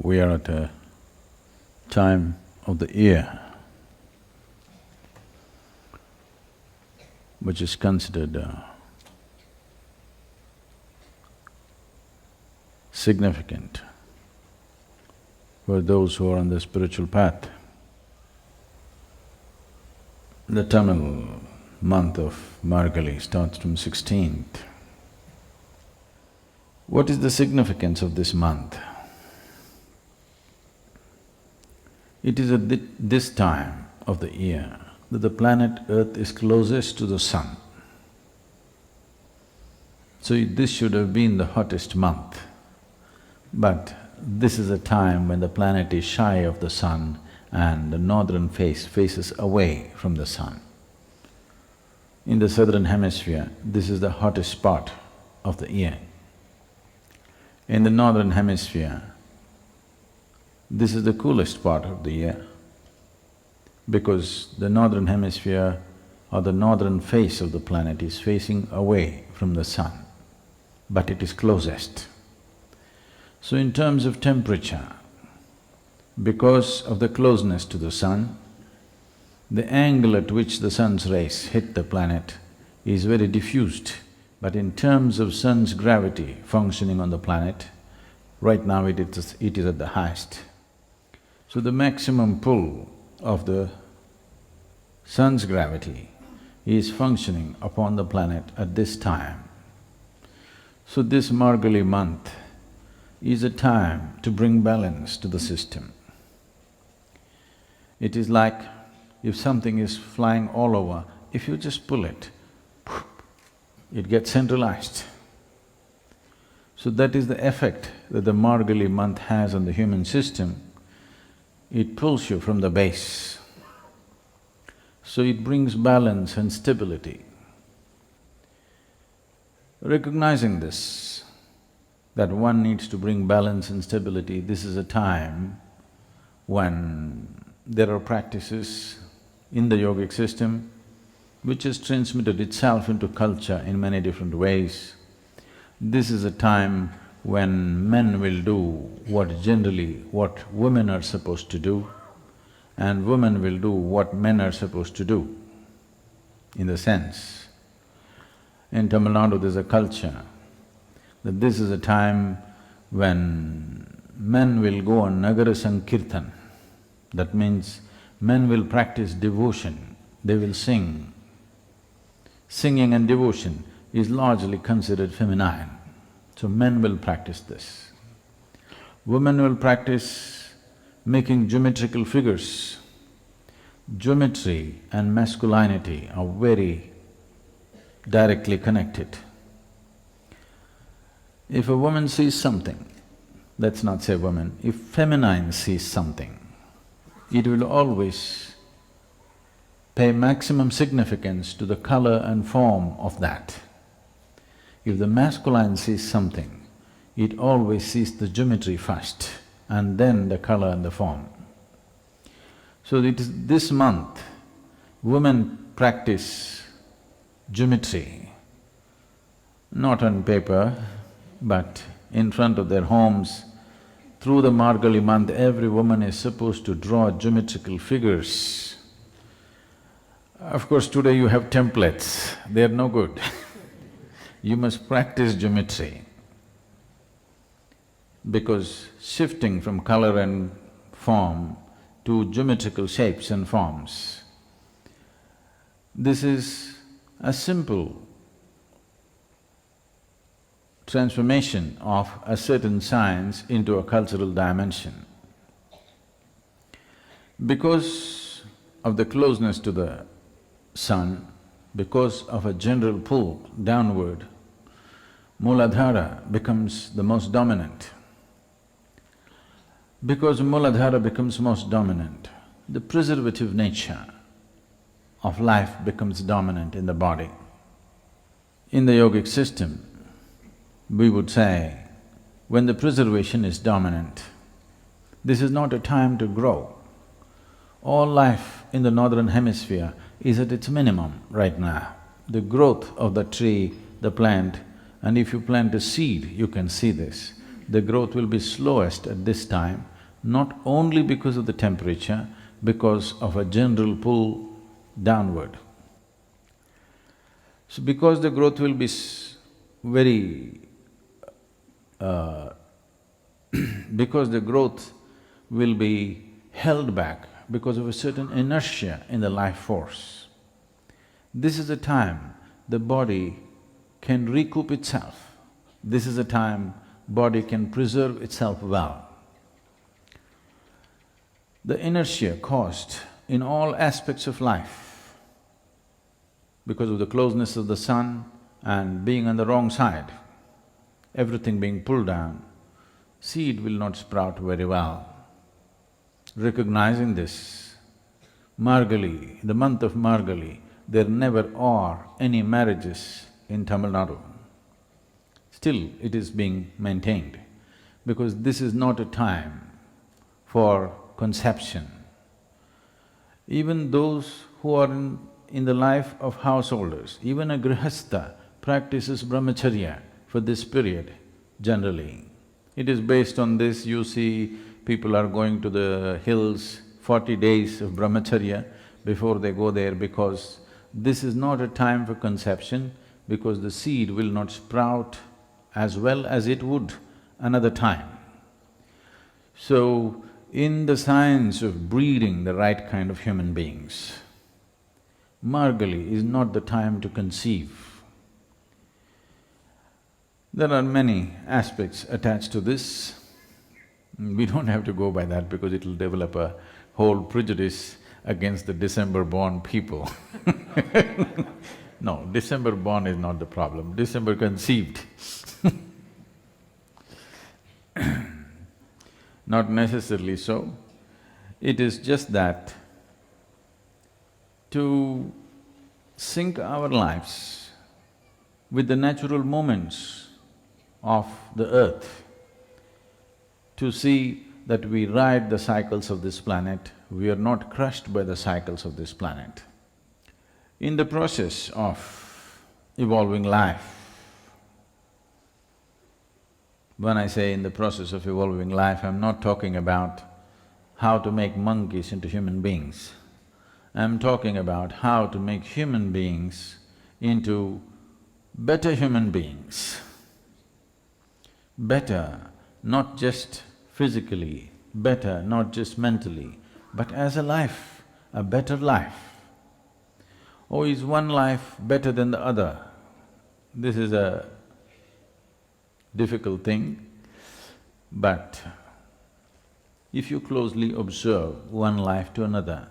We are at a time of the year which is considered significant for those who are on the spiritual path. The Tamil month of Margazhi starts from 16th. What is the significance of this month? It is at this time of the year that the planet Earth is closest to the sun. So this should have been the hottest month, but this is a time when the planet is shy of the sun and the northern face faces away from the sun. In the southern hemisphere, this is the hottest spot of the year. In the northern hemisphere, this is the coolest part of the year because the northern hemisphere or the northern face of the planet is facing away from the sun, but it is closest. So in terms of temperature, because of the closeness to the sun, the angle at which the sun's rays hit the planet is very diffused. But in terms of sun's gravity functioning on the planet, right now it is at the highest. So the maximum pull of the sun's gravity is functioning upon the planet at this time. So this Margazhi month is a time to bring balance to the system. It is like if something is flying all over, if you just pull it, it gets centralized. So that is the effect that the Margazhi month has on the human system. It pulls you from the base. So it brings balance and stability. Recognizing this, that one needs to bring balance and stability, this is a time when there are practices in the yogic system which has transmitted itself into culture in many different ways. This is a time when men will do what women are supposed to do, and women will do what men are supposed to do, in the sense. In Tamil Nadu there's a culture that this is a time when men will go on Nagara Sankirtan. That means men will practice devotion, they will sing. Singing and devotion is largely considered feminine, so men will practice this. Women will practice making geometrical figures. Geometry and masculinity are very directly connected. If a woman sees something, let's not say woman, if feminine sees something, it will always pay maximum significance to the color and form of that. If the masculine sees something, it always sees the geometry first and then the color and the form. So it is this month, women practice geometry, not on paper, but in front of their homes. Through the Margazhi month, every woman is supposed to draw geometrical figures. Of course, today you have templates, they are no good. You must practice geometry, because shifting from color and form to geometrical shapes and forms, this is a simple transformation of a certain science into a cultural dimension. Because of the closeness to the sun, because of a general pull downward, Mooladhara becomes the most dominant. Because Mooladhara becomes most dominant, the preservative nature of life becomes dominant in the body. In the yogic system, we would say, when the preservation is dominant, this is not a time to grow. All life in the northern hemisphere is at its minimum right now. The growth of the tree, the plant, and if you plant a seed, you can see this. The growth will be slowest at this time not only because of the temperature, because of a general pull downward. So because the growth will be very… because the growth will be held back because of a certain inertia in the life force, this is the time the body can recoup itself. This is the time body can preserve itself well. The inertia caused in all aspects of life because of the closeness of the sun and being on the wrong side, everything being pulled down, seed will not sprout very well. Recognizing this, Margazhi, in the month of Margazhi, there never are any marriages in Tamil Nadu. Still, it is being maintained because this is not a time for conception. Even those who are in the life of householders, even a grihastha practices brahmacharya for this period generally. It is based on this, you see people are going to the hills, 40 days of brahmacharya before they go there, because this is not a time for conception, because the seed will not sprout as well as it would another time. So, in the science of breeding the right kind of human beings, Margazhi is not the time to conceive. There are many aspects attached to this. We don't have to go by that because it'll develop a whole prejudice against the December-born people. No, December-born is not the problem, December-conceived. Not necessarily so. It is just that to sync our lives with the natural moments of the earth, to see that we ride the cycles of this planet, we are not crushed by the cycles of this planet. In the process of evolving life, when I say in the process of evolving life, I'm not talking about how to make monkeys into human beings. I'm talking about how to make human beings into better human beings. Better, not just physically, better, not just mentally, but as a life, a better life. Oh, is one life better than the other? This is a difficult thing, but if you closely observe one life to another,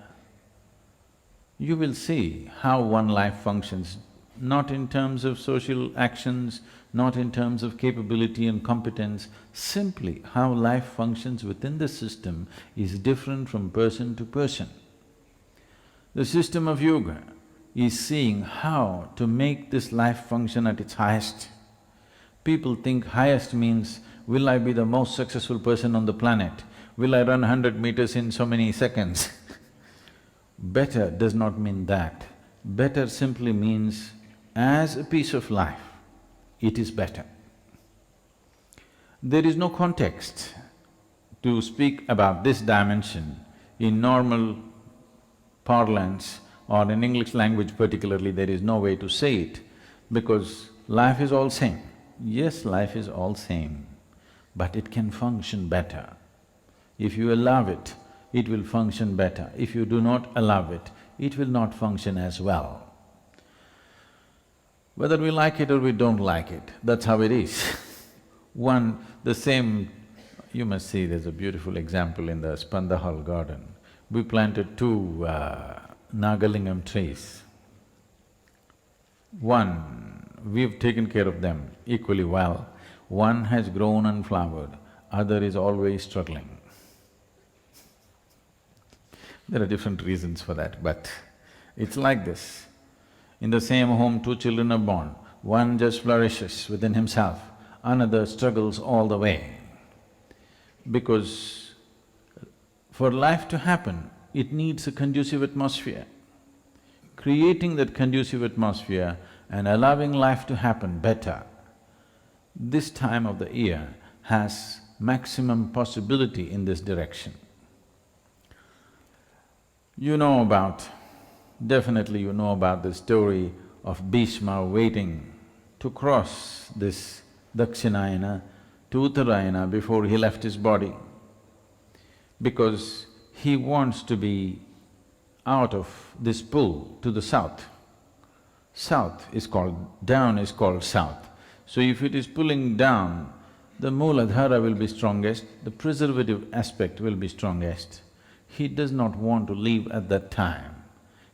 you will see how one life functions, not in terms of social actions, not in terms of capability and competence, simply how life functions within the system is different from person to person. The system of yoga is seeing how to make this life function at its highest. People think highest means, will I be the most successful person on the planet? Will I run 100 meters in so many seconds? Better does not mean that. Better simply means, as a piece of life, it is better. There is no context to speak about this dimension in normal parlance or in English language particularly, there is no way to say it, because life is all same. Yes, life is all same, but it can function better. If you allow it, it will function better. If you do not allow it, it will not function as well. Whether we like it or we don't like it, that's how it is. The same… you must see, there's a beautiful example in the Spanda Hall garden. We planted two Nagalingam trees. One, we've taken care of them equally well. One has grown and flowered, other is always struggling. There are different reasons for that, but it's like this. In the same home, two children are born, one just flourishes within himself, another struggles all the way. Because for life to happen, it needs a conducive atmosphere. Creating that conducive atmosphere and allowing life to happen better, this time of the year has maximum possibility in this direction. Definitely you know about the story of Bhishma waiting to cross this Dakshinayana to Uttarayana before he left his body, because he wants to be out of this pull to the south. Down is called south. So if it is pulling down, the Mooladhara will be strongest, the preservative aspect will be strongest. He does not want to leave at that time.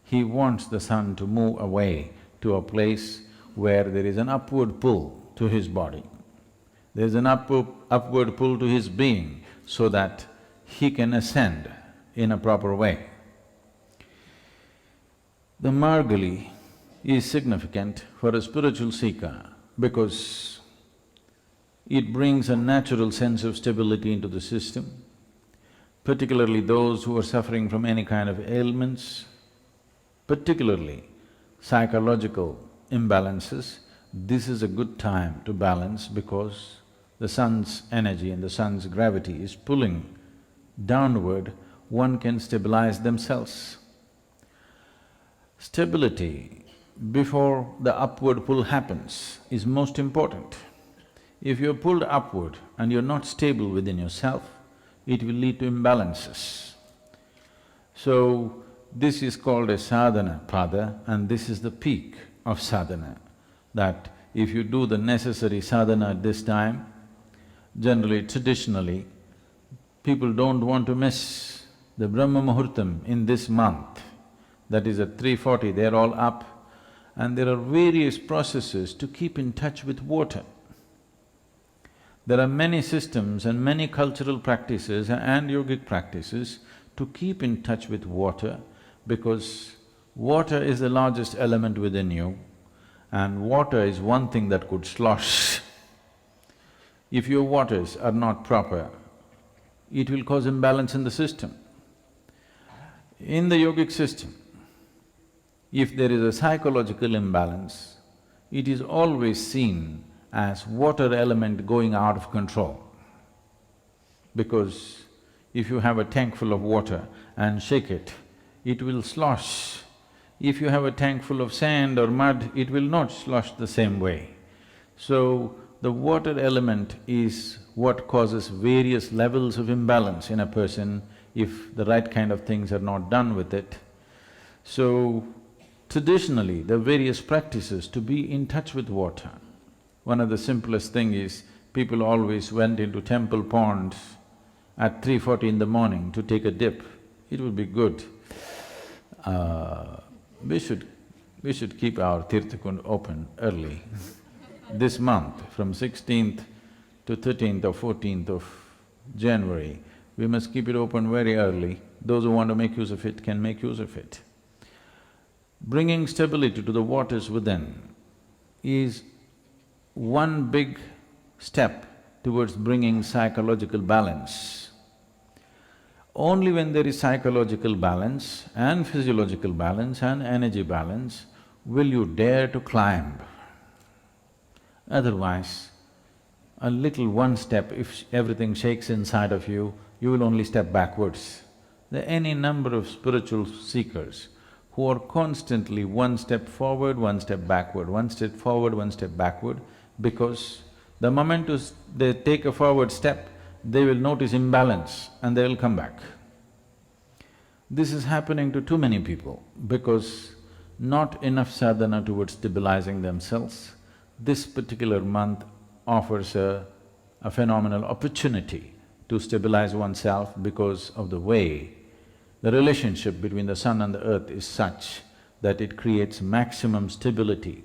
He wants the sun to move away to a place where there is an upward pull to his body. There is an upward pull to his being so that he can ascend in a proper way. The Margazhi is significant for a spiritual seeker because it brings a natural sense of stability into the system, particularly those who are suffering from any kind of ailments, particularly psychological imbalances. This is a good time to balance because the sun's energy and the sun's gravity is pulling downward, one can stabilize themselves. Stability before the upward pull happens is most important. If you're pulled upward and you're not stable within yourself, it will lead to imbalances. So, this is called a sadhana pada, and this is the peak of sadhana, that if you do the necessary sadhana at this time, generally, traditionally, people don't want to miss the Brahma Muhurtam in this month, that is at 3:40, they're all up, and there are various processes to keep in touch with water. There are many systems and many cultural practices and yogic practices to keep in touch with water, because water is the largest element within you, and water is one thing that could slosh. If your waters are not proper, it will cause imbalance in the system. In the yogic system, if there is a psychological imbalance, it is always seen as water element going out of control. Because if you have a tank full of water and shake it, it will slosh. If you have a tank full of sand or mud, it will not slosh the same way. So, the water element is what causes various levels of imbalance in a person if the right kind of things are not done with it. So, traditionally, there are various practices to be in touch with water. One of the simplest thing is, people always went into temple ponds at 3:40 in the morning to take a dip. It would be good. We should keep our Tirthakund open early. This month, from 16th to 13th or 14th of January, we must keep it open very early. Those who want to make use of it can make use of it. Bringing stability to the waters within is one big step towards bringing psychological balance. Only when there is psychological balance and physiological balance and energy balance will you dare to climb. Otherwise, a little one step, if everything shakes inside of you, you will only step backwards. There are any number of spiritual seekers who are constantly one step forward, one step backward, one step forward, one step backward, because the moment they take a forward step, they will notice imbalance and they will come back. This is happening to too many people because not enough sadhana towards stabilizing themselves. This particular month offers a phenomenal opportunity to stabilize oneself because of the way the relationship between the sun and the earth is such that it creates maximum stability.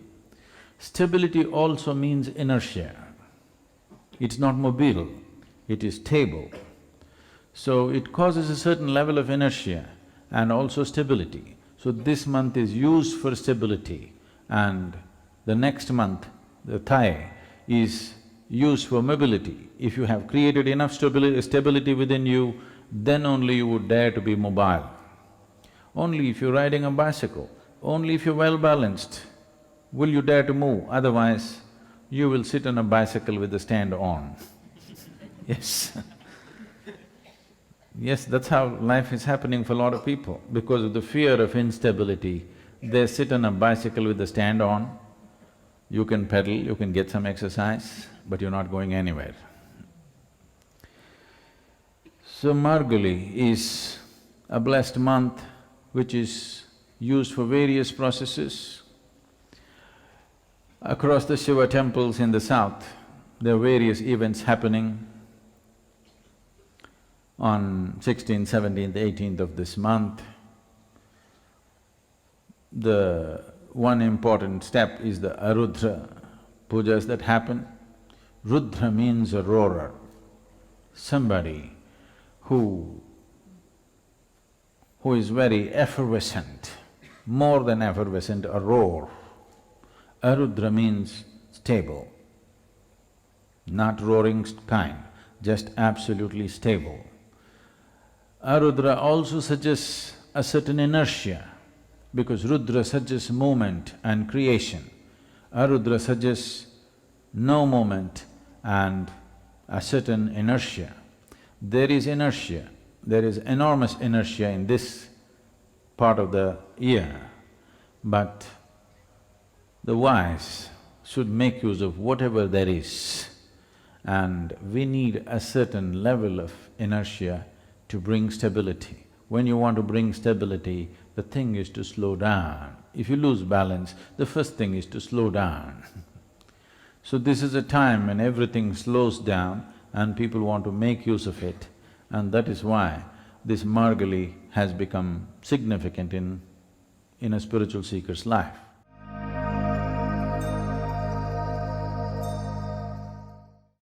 Stability also means inertia. It's not mobile, it is stable. So it causes a certain level of inertia and also stability. So this month is used for stability, and the next month, the Thai, is used for mobility. If you have created enough stability within you, then only you would dare to be mobile. Only if you're riding a bicycle, only if you're well balanced, will you dare to move, otherwise you will sit on a bicycle with the stand on. Yes. Yes, that's how life is happening for a lot of people. Because of the fear of instability, they sit on a bicycle with the stand on, you can pedal, you can get some exercise, but you're not going anywhere. So Margazhi is a blessed month which is used for various processes. Across the Shiva temples in the south, there are various events happening. On 16th, 17th, 18th of this month, the one important step is the Arudra pujas that happen. Rudra means a roarer, somebody who is very effervescent, more than effervescent, a roar. Arudra means stable, not roaring kind, just absolutely stable. Arudra also suggests a certain inertia, because Rudra suggests movement and creation. Arudra suggests no movement and a certain inertia. There is inertia, there is enormous inertia in this part of the year, but the wise should make use of whatever there is, and we need a certain level of inertia to bring stability. When you want to bring stability, the thing is to slow down. If you lose balance, the first thing is to slow down. So this is a time when everything slows down and people want to make use of it, and that is why this Margazhi has become significant in a spiritual seeker's life.